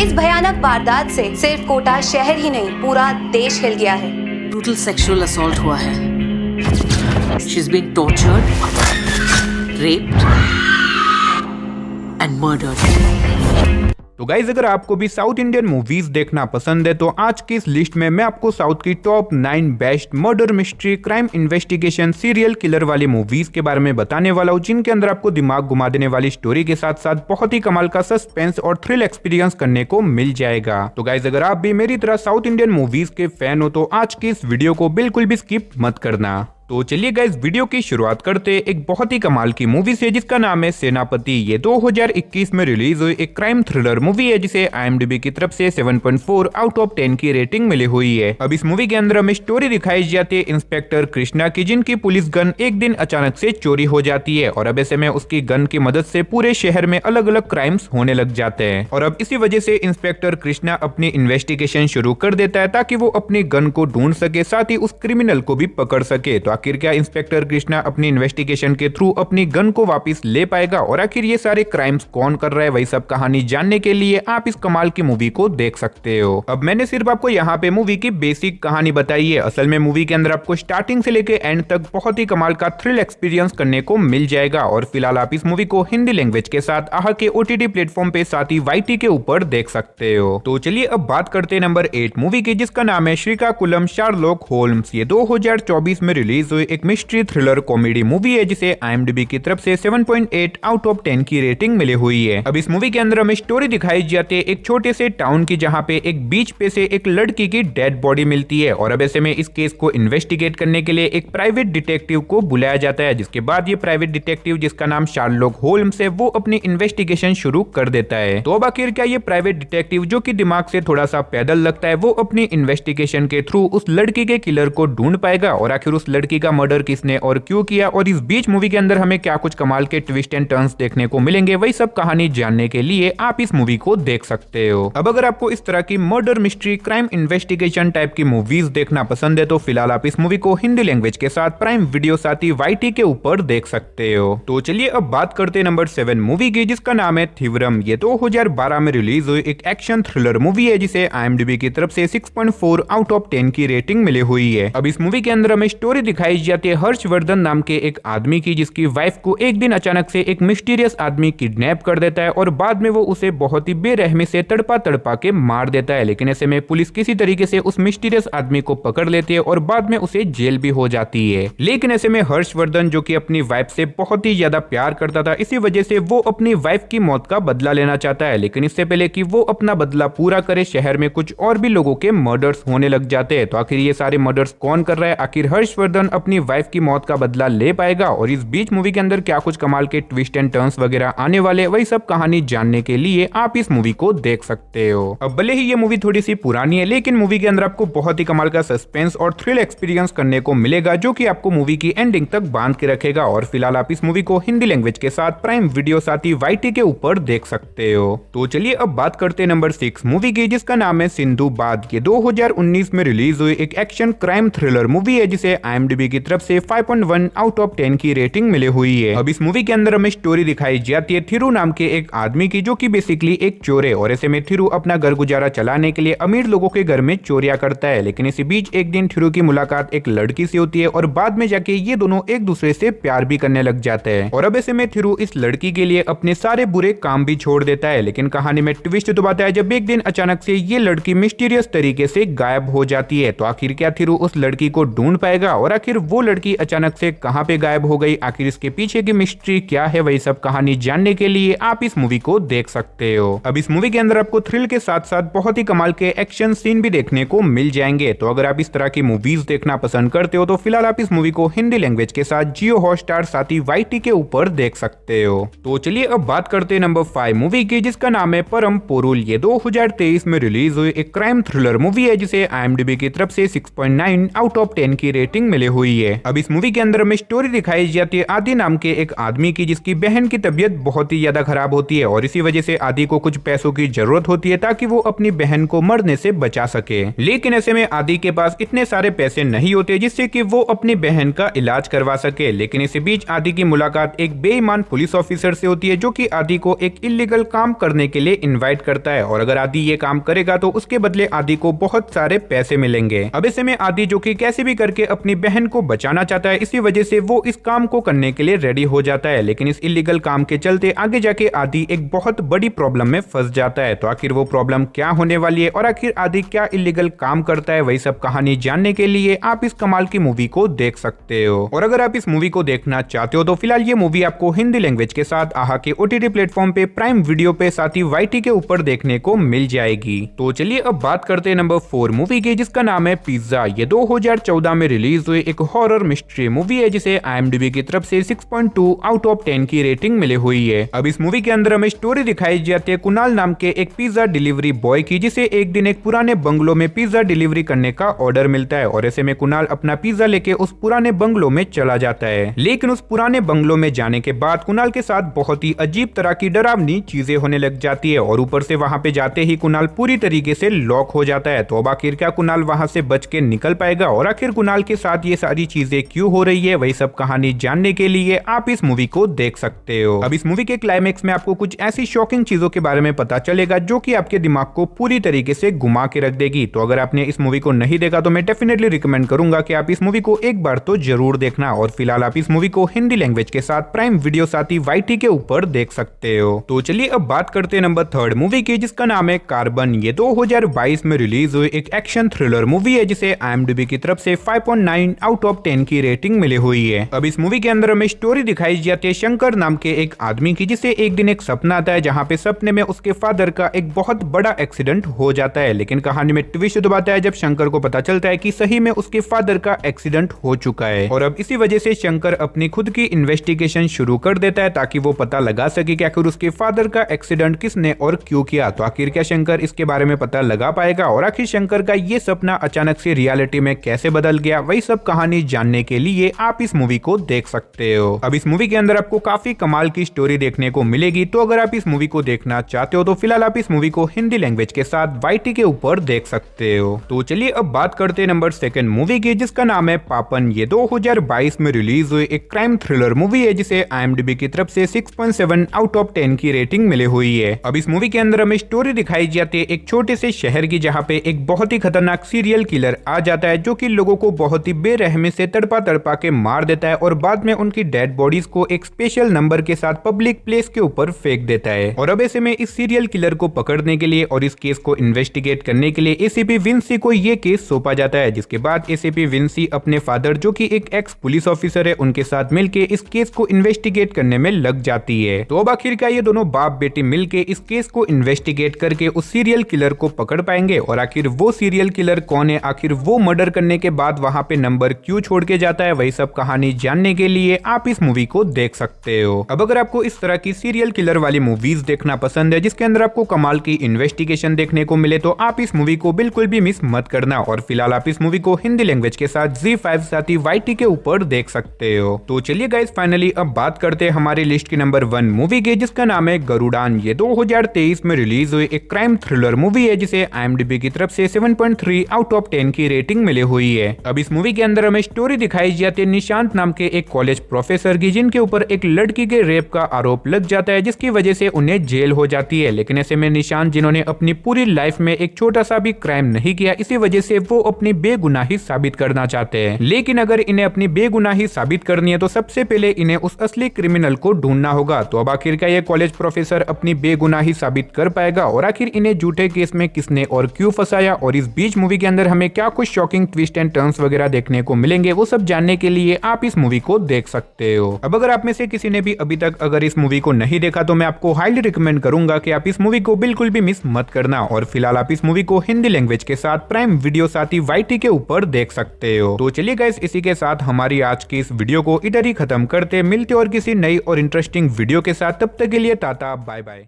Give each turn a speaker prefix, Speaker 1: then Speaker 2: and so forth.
Speaker 1: इस भयानक वारदात से सिर्फ कोटा शहर ही नहीं पूरा देश हिल गया है।
Speaker 2: ब्रूटल सेक्सुअल असॉल्ट हुआ है। She is being tortured, raped and murdered.
Speaker 3: तो गाइज अगर आपको भी साउथ इंडियन मूवीज देखना पसंद है तो आज की इस लिस्ट में मैं आपको साउथ की top 9 best murder mystery crime investigation serial killer वाली मूवीज के बारे में बताने वाला हूँ, जिनके अंदर आपको दिमाग घुमा देने वाली स्टोरी के साथ साथ बहुत ही कमाल का सस्पेंस और थ्रिल एक्सपीरियंस करने को मिल जाएगा। तो गाइज अगर आप भी मेरी तरह साउथ इंडियन मूवीज के फैन हो तो आज की इस वीडियो को बिल्कुल भी स्किप मत करना। तो चलिए गाइस वीडियो की शुरुआत करते एक बहुत ही कमाल की मूवी से जिसका नाम है सेनापति। ये 2021 में रिलीज हुई एक क्राइम थ्रिलर मूवी है जिसे IMDb की तरफ से 7.4 आउट ऑफ 10 की रेटिंग मिली हुई है। अब इस मूवी के अंदर हमें स्टोरी दिखाई जाती है इंस्पेक्टर कृष्णा की, जिनकी पुलिस गन एक दिन अचानक से चोरी हो जाती है और अब ऐसे में उसकी गन की मदद से पूरे शहर में अलग अलग क्राइम्स होने लग जाते हैं और अब इसी वजह से इंस्पेक्टर कृष्णा अपनी इन्वेस्टिगेशन शुरू कर देता है ताकि वो अपनी गन को ढूंढ सके, साथ ही उस क्रिमिनल को भी पकड़ सके। तो आखिर क्या इंस्पेक्टर कृष्णा अपनी इन्वेस्टिगेशन के थ्रू अपनी गन को वापस ले पाएगा और आखिर ये सारे क्राइम्स कौन कर रहा है, वही सब कहानी जानने के लिए आप इस कमाल की मूवी को देख सकते हो। अब मैंने सिर्फ आपको यहाँ पे मूवी की बेसिक कहानी बताई है। असल में मूवी के अंदर आपको स्टार्टिंग से लेकर एंड तक बहुत ही कमाल का थ्रिल एक्सपीरियंस करने को मिल जाएगा और फिलहाल आप इस मूवी को हिंदी लैंग्वेज के साथ आहा के OTT प्लेटफॉर्म पे साथ ही YT के ऊपर देख सकते हो। तो चलिए अब बात करते हैं नंबर 8 मूवी की, जिसका नाम है श्रीकाकुलम शार्लॉक होल्म्स। ये 2024 में रिलीज हुई एक मिस्ट्री थ्रिलर कॉमेडी मूवी है जिसे IMDb की तरफ से 7.8 आउट ऑफ 10 की रेटिंग मिली हुई है। अब इस मूवी के अंदर हमें स्टोरी दिखाई जाती है एक छोटे से टाउन की, जहां पे एक बीच पे से एक लड़की की डेड बॉडी मिलती है और अब ऐसे में इस केस को इन्वेस्टिगेट करने के लिए एक प्राइवेट डिटेक्टिव को बुलाया जाता है, जिसके बाद ये प्राइवेट डिटेक्टिव जिसका नाम शार्लॉक होल्म्स है वो अपनी इन्वेस्टिगेशन शुरू कर देता है। तो अब आखिर क्या ये प्राइवेट डिटेक्टिव जो कि दिमाग से थोड़ा सा पैदल लगता है वो अपनी इन्वेस्टिगेशन के थ्रू उस लड़की के किलर को ढूंढ पाएगा और आखिर उस लड़की का मर्डर किसने और क्यों किया और इस बीच मूवी के अंदर हमें क्या कुछ कमाल के ट्विस्ट एंड टर्न्स देखने को मिलेंगे, वही सब कहानी जानने के लिए आप इस मूवी को देख सकते हो। अब अगर आपको इस तरह की murder mystery crime investigation type की मूवीज देखना पसंद है तो फिलहाल आप इस मूवी को हिंदी लैंग्वेज के साथ प्राइम वीडियो साथ ही YT के ऊपर देख सकते हो। तो चलिए अब बात करते हैं नंबर 7 मूवी की, जिसका नाम है थिवरम। ये 2012 में रिलीज हुई एक एक्शन थ्रिलर मूवी है जिसे IMDb की तरफ से 6.4 आउट ऑफ 10 की रेटिंग मिली हुई है। अब इस मूवी के अंदर हमें स्टोरी दिखाई जाती है हर्षवर्धन नाम के एक आदमी की, जिसकी वाइफ को एक दिन अचानक से एक मिस्टीरियस आदमी किडनैप कर देता है और बाद में वो उसे बहुत ही बेरहमी से तड़पा तड़पा के मार देता है। लेकिन ऐसे में पुलिस किसी तरीके से उस मिस्टीरियस आदमी को पकड़ लेती है और बाद में उसे जेल भी हो जाती है। लेकिन ऐसे में हर्षवर्धन जो कि अपनी वाइफ से बहुत ही ज्यादा प्यार करता था, इसी वजह से वो अपनी वाइफ की मौत का बदला लेना चाहता है। लेकिन इससे पहले कि वो अपना बदला पूरा करे, शहर में कुछ और भी लोगों के मर्डर्स होने लग जाते हैं। तो आखिर ये सारे मर्डर्स कौन कर रहा है, आखिर हर्षवर्धन अपनी वाइफ की मौत का बदला ले पाएगा और इस बीच मूवी के अंदर क्या कुछ कमाल के ट्विस्ट एंड टर्न्स वगैरह आने वाले, वही सब कहानी जानने के लिए आप इस मूवी को देख सकते हो। अब भले ही ये मूवी थोड़ी सी पुरानी है लेकिन मूवी के अंदर आपको बहुत ही कमाल का सस्पेंस और थ्रिल एक्सपीरियंस करने को मिलेगा जो कि आपको मूवी की एंडिंग तक बांध के रखेगा और फिलहाल आप इस मूवी को हिंदी लैंग्वेज के साथ प्राइम वीडियो साथ ही YT के ऊपर देख सकते हो। तो चलिए अब बात करते हैं नंबर 6 मूवी की, जिसका नाम है सिंधुबाद। ये 2019 में रिलीज हुई एक एक्शन क्राइम थ्रिलर मूवी है जिसे IMDb की तरफ से 5.1 आउट ऑफ 10 की रेटिंग मिली हुई है। अब इस मूवी के अंदर हमें स्टोरी दिखाई जाती है थिरू नाम के एक आदमी की, जो कि बेसिकली एक चोर है और ऐसे में थिरू अपना घर गुजारा चलाने के लिए अमीर लोगों के घर में चोरियां करता है। लेकिन इसी बीच एक दिन थिरू की मुलाकात एक लड़की से होती है और बाद में जाके ये दोनों एक दूसरे से प्यार भी करने लग जाते हैं और अब ऐसे में थिरू इस लड़की के लिए अपने सारे बुरे काम भी छोड़ देता है। लेकिन कहानी में ट्विस्ट तो आता है जब एक दिन अचानक से ये लड़की मिस्टीरियस तरीके से गायब हो जाती है। तो आखिर क्या थिरू उस लड़की को ढूंढ पाएगा और आखिर वो लड़की अचानक से कहां पे गायब हो गई, आखिर इसके पीछे की मिस्ट्री क्या है, वही सब कहानी जानने के लिए आप इस मूवी को देख सकते हो। अब इस मूवी के अंदर आपको थ्रिल के साथ साथ बहुत ही कमाल के एक्शन सीन भी देखने को मिल जाएंगे। तो अगर आप इस तरह की मूवीज देखना पसंद करते हो तो फिलहाल आप इस मूवी को हिंदी लैंग्वेज के साथ जियो हॉटस्टार साथ ही YT के ऊपर देख सकते हो। तो चलिए अब बात करते हैं नंबर 5 मूवी की, जिसका नाम है परम पोरुल। ये 2023 में रिलीज हुई एक क्राइम थ्रिलर मूवी है जिसे IMDb की तरफ से 6.9 आउट ऑफ 10 की रेटिंग मिली हुई है। अब इस मूवी के अंदर हमें स्टोरी दिखाई जाती है आदि नाम के एक आदमी की, जिसकी बहन की तबीयत बहुत ही ज्यादा खराब होती है और इसी वजह से आदि को कुछ पैसों की जरूरत होती है ताकि वो अपनी बहन को मरने से बचा सके। लेकिन ऐसे में आदि के पास इतने सारे पैसे नहीं होते जिससे कि वो अपनी बहन का इलाज करवा सके। लेकिन इसी बीच आदि की मुलाकात एक बेईमान पुलिस ऑफिसर से होती है जो कि आदि को एक इलीगल काम करने के लिए इनवाइट करता है और अगर आदि ये काम करेगा तो उसके बदले आदि को बहुत सारे पैसे मिलेंगे। अब ऐसे में आदि जो कि कैसे भी करके अपनी बहन को बचाना चाहता है, इसी वजह से वो इस काम को करने के लिए रेडी हो जाता है। लेकिन इस इलीगल काम के चलते आगे जाके आदि एक बहुत बड़ी प्रॉब्लम में फंस जाता है। तो आखिर वो प्रॉब्लम क्या होने वाली है और आखिर आदि क्या इलीगल काम करता है, वही सब कहानी जानने के लिए आप इस कमाल की मूवी को देख सकते हो। और अगर आप इस मूवी को देखना चाहते हो तो फिलहाल ये मूवी आपको हिंदी लैंग्वेज के साथ आहा के OTT प्लेटफॉर्म पे प्राइम वीडियो पे साथ ही YT के ऊपर देखने को मिल जाएगी। तो चलिए अब बात करते हैं नंबर 4 मूवी की, जिसका नाम है पिज्जा। ये 2014 में रिलीज हुई एक हॉरर मिस्ट्री मूवी है जिसे IMDb की तरफ से 6.2 आउट ऑफ 10 की रेटिंग मिली हुई है। अब इस मूवी के अंदर हमें स्टोरी दिखाई जाती है कुणाल नाम के एक पिज्जा डिलीवरी बॉय की, जिसे एक दिन एक पुराने बंगलो में पिज्जा डिलीवरी करने का ऑर्डर मिलता है और ऐसे में कुणाल अपना पिज्जा लेके उस पुराने बंगलो में चला जाता है। लेकिन उस पुराने बंगलो में जाने के बाद कुणाल के साथ बहुत ही अजीब तरह की डरावनी चीजें होने लग जाती है और ऊपर से वहां पे जाते ही कुणाल पूरी तरीके से लॉक हो जाता है। तो अब आखिर क्या कुणाल वहां से बच के निकल पाएगा और आखिर कुणाल के साथ ये सारी चीजें क्यों हो रही है, वही सब कहानी जानने के लिए आप इस मूवी को देख सकते हो। अब इस मूवी के क्लाइमेक्स में आपको कुछ ऐसी शॉकिंग चीजों के बारे में पता चलेगा जो कि आपके दिमाग को पूरी तरीके से घुमा के रख देगी। तो अगर आपने इस मूवी को नहीं देखा तो मैं डेफिनेटली रिकमेंड करूंगा कि आप इस मूवी को एक बार तो जरूर देखना। और फिलहाल आप इस मूवी को हिंदी लैंग्वेज के साथ प्राइम वीडियो साथ ही YT के ऊपर देख सकते हो। तो चलिए अब बात करते हैं नंबर 3 मूवी की, जिसका नाम है कार्बन। ये 2022 में रिलीज हुई एक एक्शन थ्रिलर मूवी है जिसे IMDb की तरफ से 5.9 आउट ऑफ 10 की रेटिंग मिली हुई है। अब इस मूवी के अंदर हमें स्टोरी दिखाई जाती है शंकर नाम के एक आदमी की, जिसे एक दिन एक सपना आता है जहाँ पे सपने में उसके फादर का एक बहुत बड़ा एक्सीडेंट हो जाता है। लेकिन कहानी में ट्विस्ट दबाता है जब शंकर को पता चलता है कि सही में उसके फादर का एक्सीडेंट हो चुका है और अब इसी वजह से शंकर अपनी खुद की इन्वेस्टिगेशन शुरू कर देता है ताकि वो पता लगा सके कि आखिर उसके फादर का एक्सीडेंट किसने और क्यों किया। तो आखिर क्या शंकर इसके बारे में पता लगा पाएगा और आखिर शंकर का ये सपना अचानक से रियलिटी में कैसे बदल गया, वही सब कहानी जानने के लिए आप इस मूवी को देख सकते हो। अब इस मूवी के अंदर आपको काफी कमाल की स्टोरी देखने को मिलेगी। तो अगर आप इस मूवी को देखना चाहते हो तो फिलहाल आप इस मूवी को हिंदी लैंग्वेज के साथ YT के ऊपर देख सकते हो। तो चलिए अब बात करते हैं नंबर 2 मूवी की, जिसका नाम है पापन। ये 2022 में रिलीज हुई एक क्राइम थ्रिलर मूवी है जिसे IMDb की तरफ से 6.7 आउट ऑफ 10 की रेटिंग मिली हुई है। अब इस मूवी के अंदर हमें स्टोरी दिखाई जाती है एक छोटे से शहर की, जहाँ पे एक बहुत ही खतरनाक सीरियल किलर आ जाता है जो कि लोगों को बहुत ही बेरहमी से तड़पा तड़पा के मार देता है और बाद में उनकी डेड बॉडीज को एक स्पेशल नंबर के साथ पब्लिक प्लेस के ऊपर फेंक देता है। और अब ऐसे में इस सीरियल किलर को पकड़ने के लिए और इस केस को इन्वेस्टिगेट करने के लिए ACP विंसी को ये केस सौंपा जाता है, जिसके बाद ACP विंसी अपने फादर जो कि एक एक्स पुलिस ऑफिसर है उनके साथ मिलके इस केस को इन्वेस्टिगेट करने में लग जाती है। तो अब आखिरकार ये दोनों बाप बेटी मिलके इस केस को इन्वेस्टिगेट करके उस सीरियल किलर को पकड़ पाएंगे और आखिर वो सीरियल किलर कौन है, आखिर वो मर्डर करने के बाद वहां पे नंबर क्यों छोड़ के जाता है, वही सब कहानी जानने के लिए आप इस मूवी को देख सकते हो। अब अगर आपको इस तरह की सीरियल किलर वाली मूवीज देखना पसंद है जिसके अंदर आपको कमाल की इन्वेस्टिगेशन देखने को मिले तो आप इस मूवी को बिल्कुल भी मिस मत करना। और फिलहाल आप इस मूवी को हिंदी लैंग्वेज के साथ ZEE5 साथ ही YT के ऊपर देख सकते हो। तो चलिए गाइस फाइनली अब बात करते हैं हमारी लिस्ट की नंबर 1 मूवी की, जिसका नाम है गरुडान। ये 2023 में रिलीज हुई एक क्राइम थ्रिलर मूवी है जिसे IMDb की तरफ से 7.3 आउट ऑफ 10 की रेटिंग मिली हुई है। अब इस मूवी के अंदर हमें स्टोरी दिखाई जाती है निशांत नाम के एक कॉलेज प्रोफेसर की, जिनके ऊपर एक लड़की के रेप का आरोप लग जाता है जिसकी वजह से उन्हें जेल हो जाती है। लेकिन ऐसे में निशांत जिन्होंने अपनी पूरी लाइफ में एक छोटा सा भी क्राइम नहीं किया, इसी वजह से वो अपनी बेगुनाही साबित करना चाहते हैं। लेकिन अगर इन्हें अपनी बेगुनाही साबित करनी है तो सबसे पहले इन्हें उस असली क्रिमिनल को ढूंढना होगा। तो अब आखिरकार ये कॉलेज प्रोफेसर अपनी बेगुनाही साबित कर पाएगा और आखिर इन्हें झूठे केस में किसने और क्यों फंसाया और इस बीच मूवी के अंदर हमें क्या कुछ शॉकिंग ट्विस्ट एंड टर्न्स वगैरह देखने को मिलेंगे, वो सब जानने के लिए आप इस मूवी को देख सकते हो। अब अगर आप में से किसी ने भी अभी तक अगर इस मूवी को नहीं देखा तो मैं आपको हाईली रिकमेंड करूंगा कि आप इस मूवी को बिल्कुल भी मिस मत करना। और फिलहाल आप इस मूवी को हिंदी लैंग्वेज के साथ प्राइम वीडियो साथ ही YT के ऊपर देख सकते हो। तो चलिए गाइस इसी के साथ हमारी आज की इस वीडियो को इधर ही खत्म करते, मिलते और किसी नई और इंटरेस्टिंग वीडियो के साथ, तब तक के लिए टाटा बाय बाय।